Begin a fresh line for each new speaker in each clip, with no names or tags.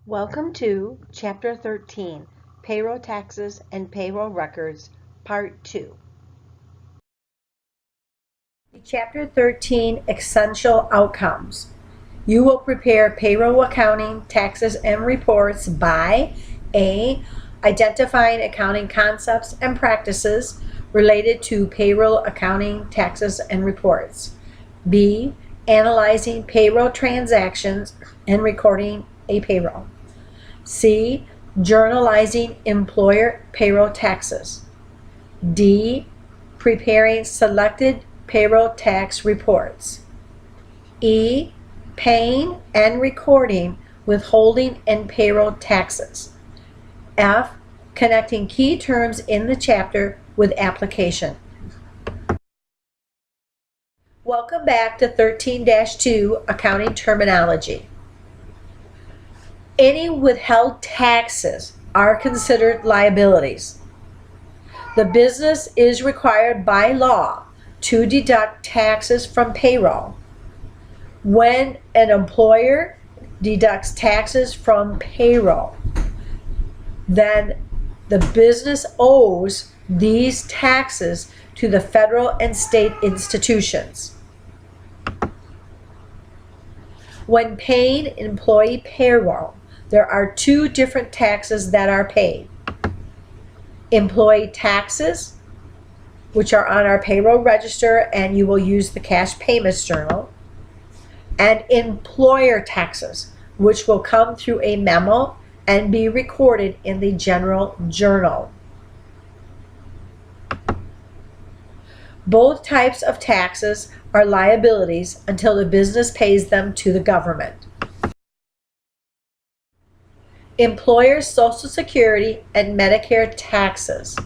Welcome to Chapter 13, Payroll Taxes and Payroll Records, Part 2. Chapter 13, Essential Outcomes. You will prepare payroll accounting, taxes, and reports by A. Identifying accounting concepts and practices related to payroll accounting, taxes, and reports. B. Analyzing payroll transactions and recording a payroll. C. Journalizing employer payroll taxes. D. Preparing selected payroll tax reports. E. Paying and recording withholding and payroll taxes. F. Connecting key terms in the chapter with application. Welcome back to 13-2 Accounting Terminology. Any withheld taxes are considered liabilities. The business is required by law to deduct taxes from payroll. When an employer deducts taxes from payroll, then the business owes these taxes to the federal and state institutions. When paying employee payroll, there are two different taxes that are paid. Employee taxes, which are on our payroll register and you will use the cash payments journal, and employer taxes, which will come through a memo and be recorded in the general journal. Both types of taxes are liabilities until the business pays them to the government. Employer Social Security and Medicare taxes.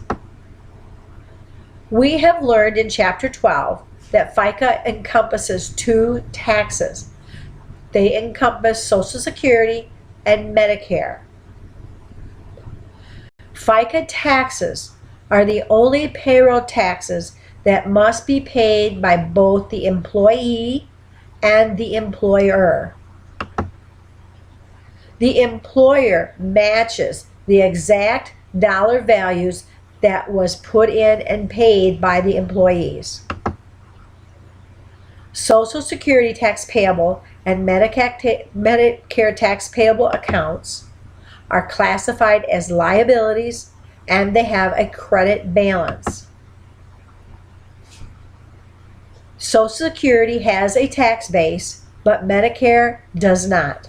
We have learned in Chapter 12 that FICA encompasses two taxes. They encompass Social Security and Medicare. FICA taxes are the only payroll taxes that must be paid by both the employee and the employer. The employer matches the exact dollar values that was put in and paid by the employees. Social Security tax payable and Medicare tax payable accounts are classified as liabilities and they have a credit balance. Social Security has a tax base, but Medicare does not.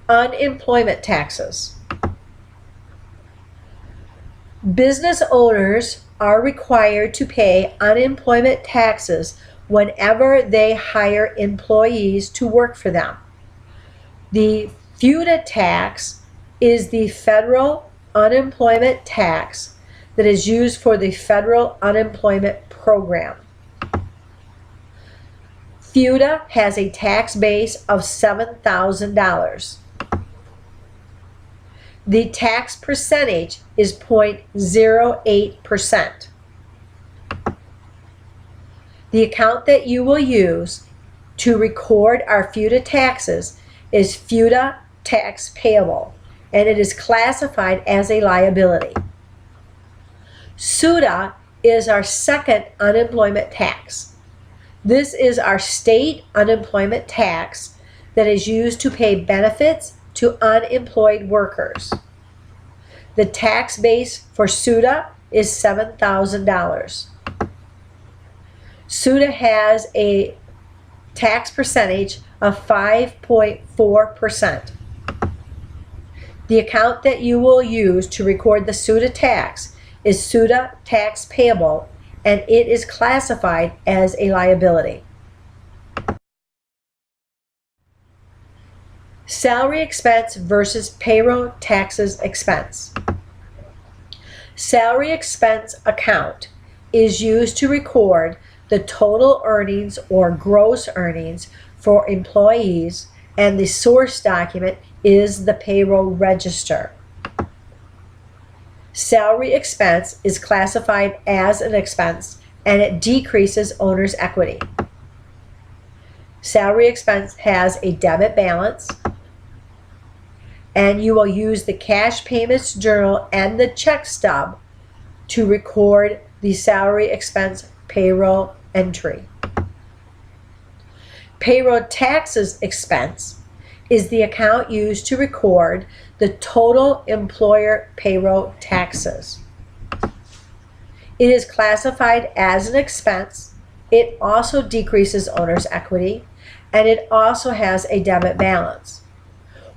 Unemployment taxes. Business owners are required to pay unemployment taxes whenever they hire employees to work for them. The FUTA tax is the federal unemployment tax that is used for the federal unemployment program. FUTA has a tax base of $7,000. The tax percentage is 0.08%. The account that you will use to record our FUTA taxes is FUTA tax payable, and it is classified as a liability. SUTA is our second unemployment tax. This is our state unemployment tax that is used to pay benefits to unemployed workers. The tax base for SUTA is $7,000. SUTA has a tax percentage of 5.4%. The account that you will use to record the SUTA tax is SUTA tax payable, and it is classified as a liability. Salary expense versus payroll taxes expense. Salary expense account is used to record the total earnings or gross earnings for employees, and the source document is the payroll register. Salary expense is classified as an expense and it decreases owner's equity. salary expense has a debit balance, and you will use the cash payments journal and the check stub to record the salary expense payroll entry. Payroll taxes expense is the account used to record the total employer payroll taxes. It is classified as an expense. It also decreases owner's equity, and it also has a debit balance.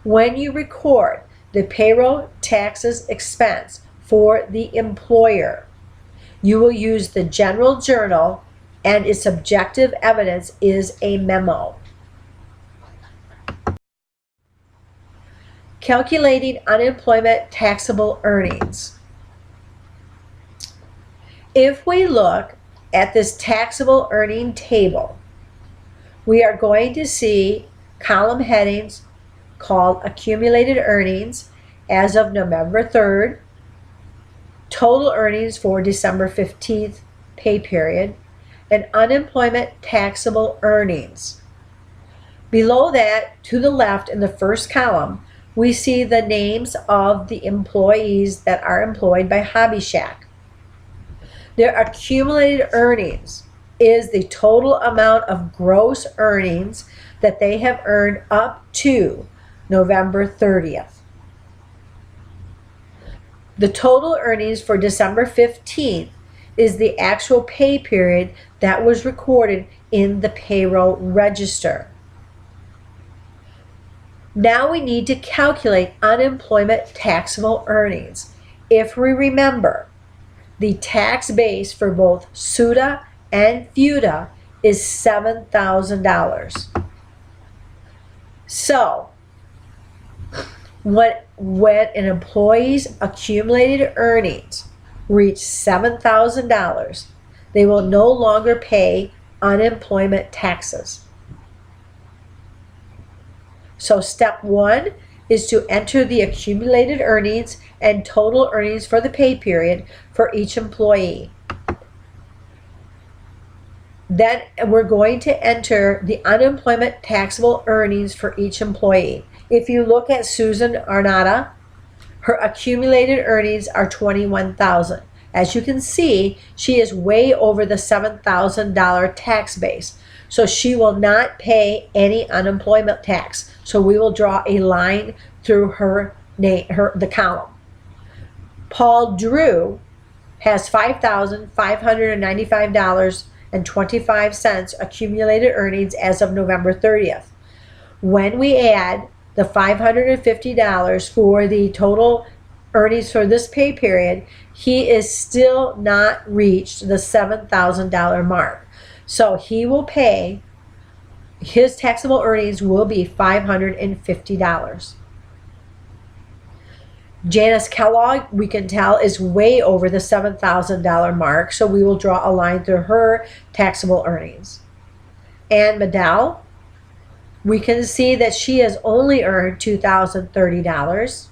When you record the payroll taxes expense for the employer, you will use the general journal, and its objective evidence is a memo. Calculating unemployment taxable earnings. If we look at this taxable earning table, we are going to see column headings called accumulated earnings as of November 3rd, total earnings for December 15th pay period, and unemployment taxable earnings. Below that, to the left in the first column, we see the names of the employees that are employed by Hobby Shack. Their accumulated earnings is the total amount of gross earnings that they have earned up to November 30th. The total earnings for December 15th is the actual pay period that was recorded in the payroll register. Now we need to calculate unemployment taxable earnings. If we remember, the tax base for both SUTA and FUTA is $7,000. So, when an employee's accumulated earnings reach $7,000, they will no longer pay unemployment taxes. So step one is to enter the accumulated earnings and total earnings for the pay period for each employee. Then we're going to enter the unemployment taxable earnings for each employee. If you look at Susan Arnata, her accumulated earnings are $21,000. As you can see, she is way over the $7,000 tax base. So she will not pay any unemployment tax. So we will draw a line through her name, the column. Paul Drew has $5,595.25 accumulated earnings as of November 30th. When we add the $550 for the total earnings for this pay period, he is still not reached the $7,000 mark. So he will pay, his taxable earnings will be $550. Janice Kellogg, we can tell, is way over the $7,000 mark, so we will draw a line through her taxable earnings. Ann Medell, we can see that she has only earned $2,030.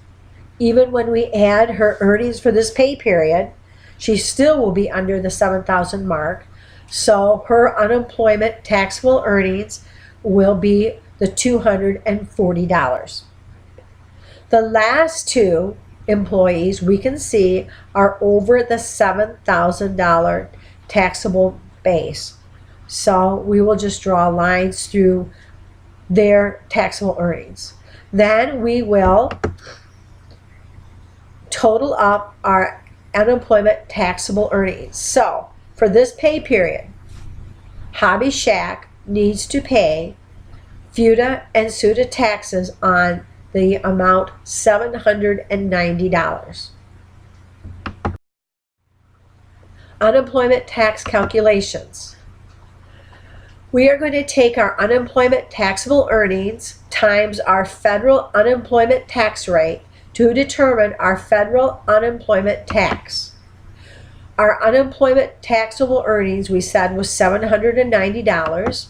Even when we add her earnings for this pay period, she still will be under the $7,000 mark. So her unemployment taxable earnings will be the $240. The last two employees we can see are over the $7,000 taxable base. So we will just draw lines through their taxable earnings. Then we will total up our unemployment taxable earnings. So for this pay period, Hobby Shack needs to pay FUTA and SUTA taxes on the amount $790. Unemployment tax calculations. We are going to take our unemployment taxable earnings times our federal unemployment tax rate to determine our federal unemployment tax. Our unemployment taxable earnings, we said, was $790.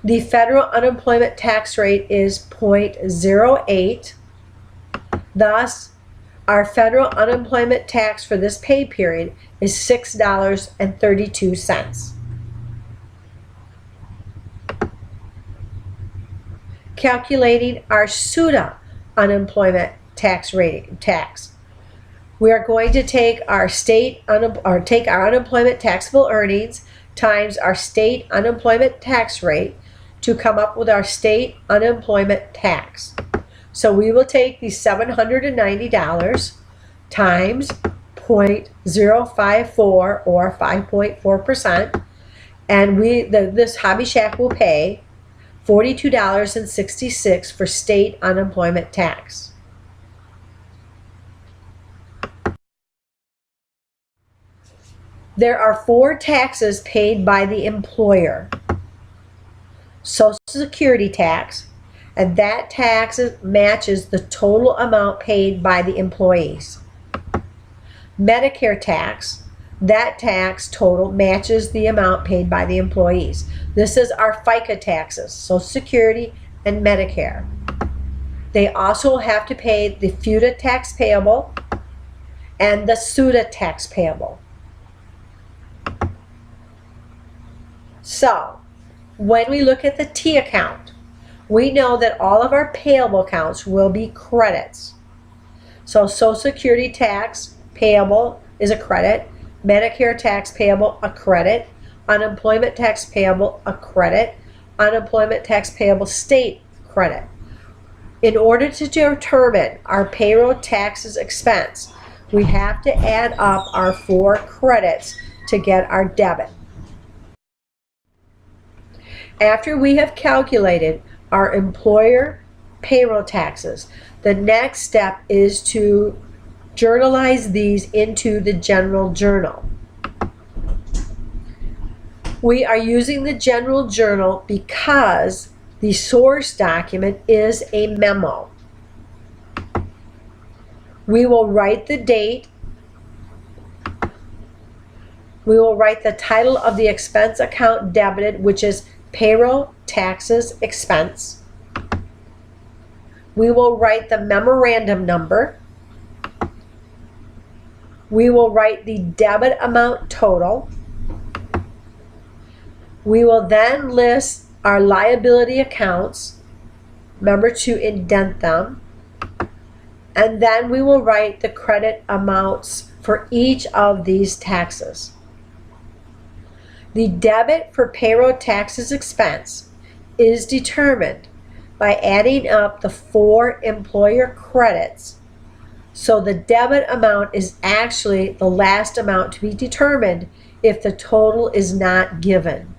The federal unemployment tax rate is 0.08. Thus, our federal unemployment tax for this pay period is $6.32. calculating our SUTA unemployment tax. We are going to take our unemployment taxable earnings times our state unemployment tax rate to come up with our state unemployment tax. So we will take the $790 times 0.054 or 5.4%, and this hobby shack will pay $42.66 for state unemployment tax. There are 4 taxes paid by the employer. Social Security tax, and that tax matches the total amount paid by the employees. Medicare tax, that tax total matches the amount paid by the employees. This is our FICA taxes, Social Security and Medicare. They also have to pay the FUTA tax payable and the SUTA tax payable. So, when we look at the T account, we know that all of our payable accounts will be credits. So Social Security tax payable is a credit, Medicare tax payable a credit, unemployment tax payable a credit, unemployment tax payable state credit. In order to determine our payroll taxes expense, we have to add up our 4 credits to get our debit. After we have calculated our employer payroll taxes, the next step is to journalize these into the general journal. We are using the general journal because the source document is a memo. We will write the date. We will write the title of the expense account debited, which is payroll taxes expense. We will write the memorandum number. We will write the debit amount total. We will then list our liability accounts. Remember to indent them. And then we will write the credit amounts for each of these taxes. The debit for payroll taxes expense is determined by adding up the 4 employer credits. So the debit amount is actually the last amount to be determined if the total is not given.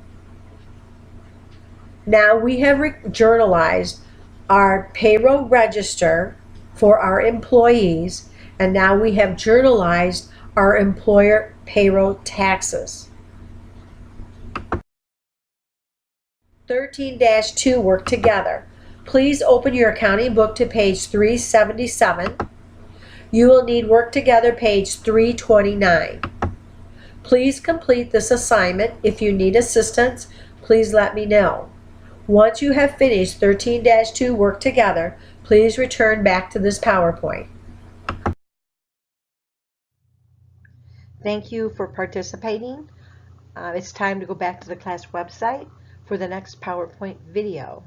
Now we have journalized our payroll register for our employees, and now we have journalized our employer payroll taxes. 13-2 work together. Please open your accounting book to page 377. You will need work together page 329. Please complete this assignment. If you need assistance, please let me know. Once you have finished 13-2 work together, please return back to this PowerPoint. Thank you for participating. It's time to go back to the class website for the next PowerPoint video.